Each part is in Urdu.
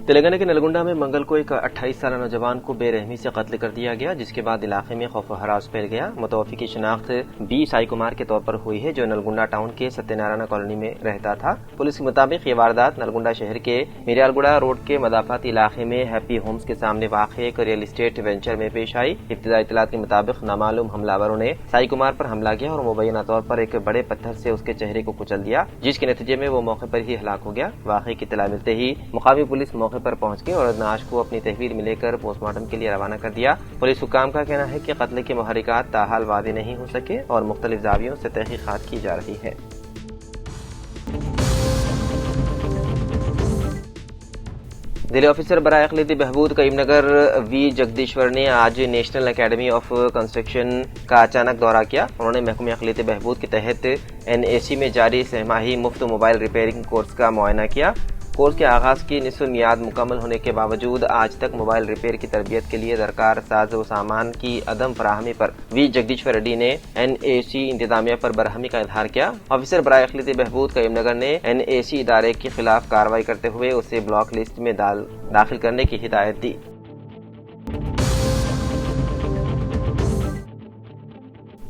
تلنگانہ کے نلگنڈا میں منگل کو ایک 28 سالہ نوجوان کو بے رحمی سے قتل کر دیا گیا، جس کے بعد علاقے میں خوف و ہراس پھیل گیا۔ متوفی کی شناخت بی سائی کمار کے طور پر ہوئی ہے، جو نلگنڈا ٹاؤن کے ستیہ نارائن کالونی میں رہتا تھا۔ پولیس کے مطابق یہ واردات نلگنڈا شہر کے میریال گڑا روڈ کے مضافاتی علاقے میں ہیپی ہومز کے سامنے واقع ایک ریئل اسٹیٹ وینچر میں پیش آئی۔ ابتدائی اطلاعات کے مطابق نامعلوم حملہ آوروں نے سائی کمار پر حملہ کیا اور مبینہ طور پر ایک بڑے پتھر سے اس کے چہرے کو کچل دیا، جس کے نتیجے میں وہ موقع پر ہی ہلاک ہو گیا۔ واقعے کی اطلاع ملتے ہی مقامی پولیس موقع پر پہنچ گئی اور نعش کو اپنی تحویل میں لے کر پوسٹ مارٹم کے لیے روانہ کر دیا۔ پولیس حکام کا کہنا ہے کہ قتل کے محرکات تاحال واضح نہیں ہو سکے اور مختلف زاویوں سے تحقیقات کی جا رہی ہے۔ ضلع آفیسر برائے اقلیتی بہبود کریم نگر وی جگدیشور نے آج نیشنل اکیڈمی آف کنسٹرکشن کا اچانک دورہ کیا۔ انہوں نے محکمہ اقلیتی بہبود کے تحت NAC میں جاری سہ ماہی مفت موبائل ریپیئرنگ کورس کا معائنہ کیا۔ کورس کے آغاز کی نصف میعاد مکمل ہونے کے باوجود آج تک موبائل ریپیئر کی تربیت کے لیے درکار ساز و سامان کی عدم فراہمی پر وی جگدیشور ریڈی نے NAC انتظامیہ پر برہمی کا اظہار کیا۔ آفیسر برائے اقلیتی بہبود کریم نگر نے NAC ادارے کے خلاف کارروائی کرتے ہوئے اسے بلاک لسٹ میں داخل کرنے کی ہدایت دی۔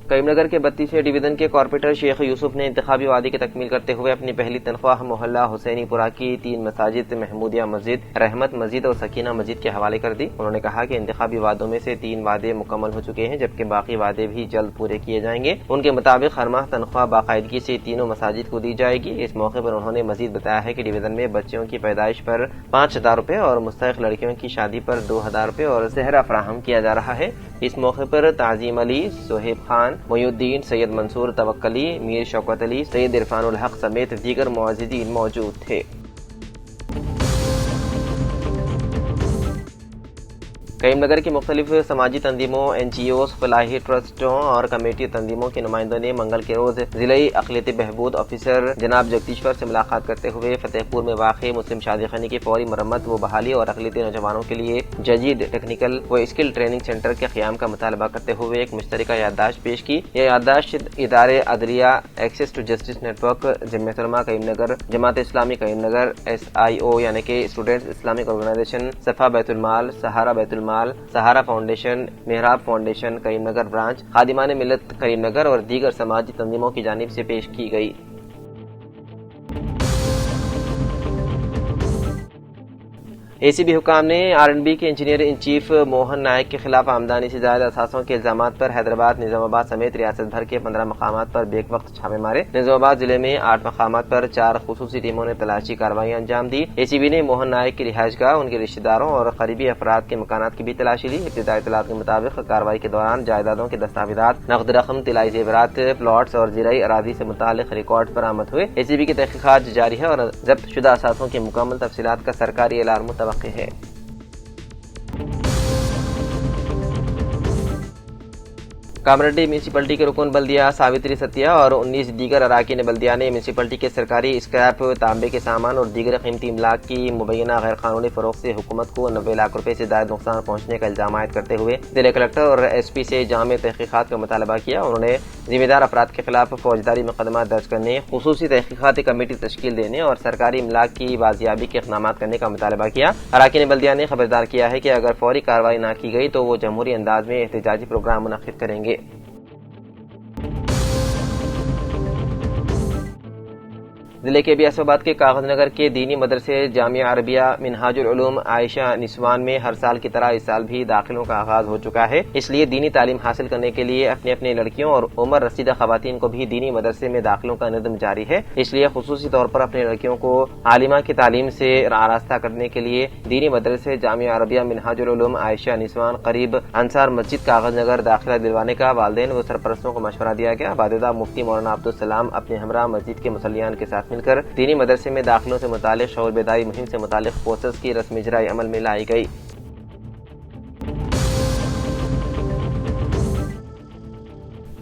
کریم نگر کے 32ویں ڈویژن کے کارپوریٹر شیخ یوسف نے انتخابی وعدے کی تکمیل کرتے ہوئے اپنی پہلی تنخواہ محلہ حسینی پورہ کی 3 مساجد محمودیہ مسجد، رحمت مسجد اور سکینہ مسجد کے حوالے کر دی۔ انہوں نے کہا کہ انتخابی وعدوں میں سے 3 وعدے مکمل ہو چکے ہیں، جبکہ باقی وعدے بھی جلد پورے کیے جائیں گے۔ ان کے مطابق ہر ماہ تنخواہ باقاعدگی سے تینوں مساجد کو دی جائے گی۔ اس موقع پر انہوں نے مزید بتایا ہے کہ ڈویژن میں بچیوں کی پیدائش پر 5000 روپے اور مستحق لڑکیوں کی شادی پر 2000 روپے اور زہرہ فراہم کیا جا رہا ہے۔ اس موقع پر تعظیم علی، صہیب خان، محی الدین، سید منصور توکلی، میر شوکت علی، سید عرفان الحق سمیت دیگر معززین موجود تھے۔ کریم نگر کی مختلف سماجی تنظیموں، NGOs، فلاحی ٹرسٹوں اور کمیٹی تنظیموں کے نمائندوں نے منگل کے روز ضلعی اقلیتی بہبود آفیسر جناب جگدیشور سے ملاقات کرتے ہوئے فتح پور میں واقع مسلم شادی خانے کی فوری مرمت و بحالی اور اقلیتی نوجوانوں کے لیے جدید ٹیکنیکل و اسکل ٹریننگ سینٹر کے قیام کا مطالبہ کرتے ہوئے ایک مشترکہ یادداشت پیش کی۔ یہ یادداشت ادارے عدلیہ، access to justice network, Jamiat Ulema cream Nagar, Jamaat Islami cream Nagar, SIO یعنی کہ اسٹوڈنٹس اسلامک آرگنائزیشن، صفا بیت المال، سہارا بیت المال، سہارا فاؤنڈیشن، محراب فاؤنڈیشن کریم نگر برانچ، خادمان ملت کریم نگر اور دیگر سماجی تنظیموں کی جانب سے پیش کی گئی۔ ACB حکام نے R&B کے engineer in chief Mohan Naik کے خلاف آمدنی سے زائد اثاثوں کے الزامات پر حیدرآباد، نظام آباد سمیت ریاست بھر کے 15 مقامات پر بیک وقت چھاپے مارے۔ نظام آباد ضلع میں 8 مقامات پر 4 خصوصی ٹیموں نے تلاشی کارروائیاں انجام دی۔ ACB نے موہن نائک کی رہائش گاہ، ان کے رشتہ داروں اور قریبی افراد کے مکانات کی بھی تلاشی لی۔ ابتدائی اطلاعات کے مطابق کارروائی کے دوران جائیدادوں کے دستاویزات، نقد رقم، طلائی زیورات، پلاٹس اور زرعی اراضی سے متعلق ریکارڈ برآمد ہوئے۔ ACB کی تحقیقات جاری ہے اور ضبط شدہ اثاثوں کی مکمل تفصیلات کا سرکاری اعلان متوقع ہے۔ کامریڈی میونسپلٹی کے رکن بلدیہ ساوتری ستیہ اور 19 دیگر اراکین بلدیہ نے میونسپلٹی کے سرکاری اسکریپ، تانبے کے سامان اور دیگر قیمتی املاک کی مبینہ غیر قانونی فروخت سے حکومت کو 90 لاکھ روپے سے زائد نقصان پہنچنے کا الزام عائد کرتے ہوئے ضلع کلکٹر اور SP سے جامع تحقیقات کا مطالبہ کیا۔ انہوں نے ذمہ دار افراد کے خلاف فوجداری مقدمات درج کرنے، خصوصی تحقیقاتی کمیٹی تشکیل دینے اور سرکاری املاک کی بازیابی کے اقدامات کرنے کا مطالبہ کیا۔ اراکین بلدیہ نے خبردار کیا ہے کہ اگر فوری کارروائی نہ کی گئی تو وہ جمہوری انداز میں احتجاجی پروگرام منعقد کریں گے۔ ضلع کے بیاس آباد کے کاغذ نگر کے دینی مدرسے جامعہ عربیہ منہاج العلوم عائشہ نسوان میں ہر سال کی طرح اس سال بھی داخلوں کا آغاز ہو چکا ہے۔ اس لیے دینی تعلیم حاصل کرنے کے لیے اپنے لڑکیوں اور عمر رسیدہ خواتین کو بھی دینی مدرسے میں داخلوں کا نظم جاری ہے۔ اس لیے خصوصی طور پر اپنے لڑکیوں کو عالمہ کی تعلیم سے آراستہ کرنے کے لیے دینی مدرسے جامعہ عربیہ منہاج العلوم عائشہ نسوان قریب انصار مسجد کاغذ نگر داخلہ دلوانے کا والدین و سرپرستوں کو مشورہ دیا گیا۔ بعد مفتی مولانا عبدالسلام اپنے ہمراہ مسجد کے مصلیان کے ساتھ مل کر دینی مدرسے میں داخلوں سے متعلق شعور بیداری مہم سے متعلق پوسٹرز کی رسم اجرائی عمل میں لائی گئی۔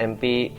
MP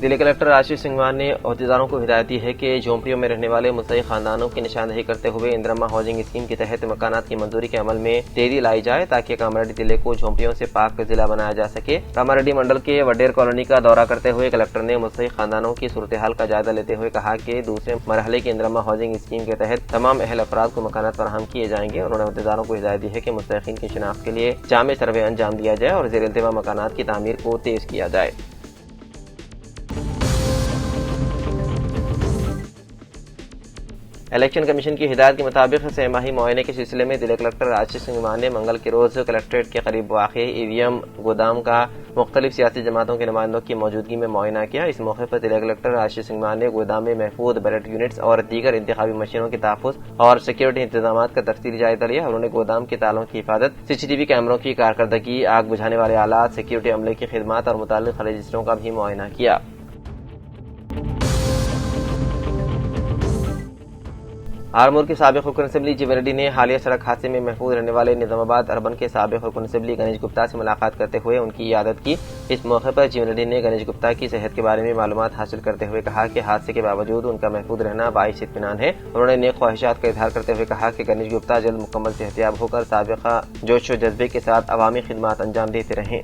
ضلع کلکٹر آشیش سنگھوان نے عہدیداروں کو ہدایت دی ہے کہ جھونپڑیوں میں رہنے والے مستحق خاندانوں کی نشاندہی کرتے ہوئے اندرما ہاؤسنگ اسکیم کے تحت مکانات کی منظوری کے عمل میں تیزی لائی جائے تاکہ کاماریڈی ضلع کو جھونپڑیوں سے پاک ضلع بنایا جا سکے۔ کاماریڈی منڈل کے وڈیر کالونی کا دورہ کرتے ہوئے کلکٹر نے مستحق خاندانوں کی صورتحال کا جائزہ لیتے ہوئے کہا کہ دوسرے مرحلے کی اندرما ہاؤسنگ اسکیم کے تحت تمام اہل افراد کو مکانات فراہم کیے جائیں گے۔ انہوں نے عہدیداروں کو ہدایت دی ہے کہ مستحقین کی شناخت کے لیے جامع سروے انجام دیا جائے اور زیر التوا مکانات کی تعمیر کو تیز کیا جائے۔ الیکشن کمیشن کی ہدایت کے مطابق سہ ماہی معائنے کے سلسلے میں ضلع کلکٹر آشیش سنگھوان نے منگل کے روز کلکٹریٹ کے قریب واقع ای وی ایم گودام کا مختلف سیاسی جماعتوں کے نمائندوں کی موجودگی میں معائنہ کیا۔ اس موقع پر ضلع کلکٹر آشیش سنگھوان نے گودام میں محفوظ بیلٹ یونٹس اور دیگر انتخابی مشینوں کے تحفظ اور سیکیورٹی انتظامات کا تفصیلی جائزہ لیا۔ انہوں نے گودام کے تالوں کی حفاظت، CCTV کیمروں کی کارکردگی، آگ بجھانے والے آلات، سیکیورٹی عملے کی خدمات اور متعلق رجسٹروں کا بھی معائنہ کیا۔ آرمور کے سابق رکن اسمبلی جیون ریڈی نے حالیہ سڑک حادثے میں محفوظ رہنے والے نظام آباد اربن کے سابق رکن اسمبلی گنیش گپتا سے ملاقات کرتے ہوئے ان کی عیادت کی۔ اس موقع پر جیون ریڈی نے گنیش گپتا کی صحت کے بارے میں معلومات حاصل کرتے ہوئے کہا کہ حادثے کے باوجود ان کا محفوظ رہنا باعث اطمینان ہے۔ انہوں نے نیک خواہشات کا اظہار کرتے ہوئے کہا کہ گنیش گپتا جلد مکمل صحتیاب ہو کر سابقہ جوش و جذبے کے ساتھ عوامی خدمات انجام دیتے رہیں۔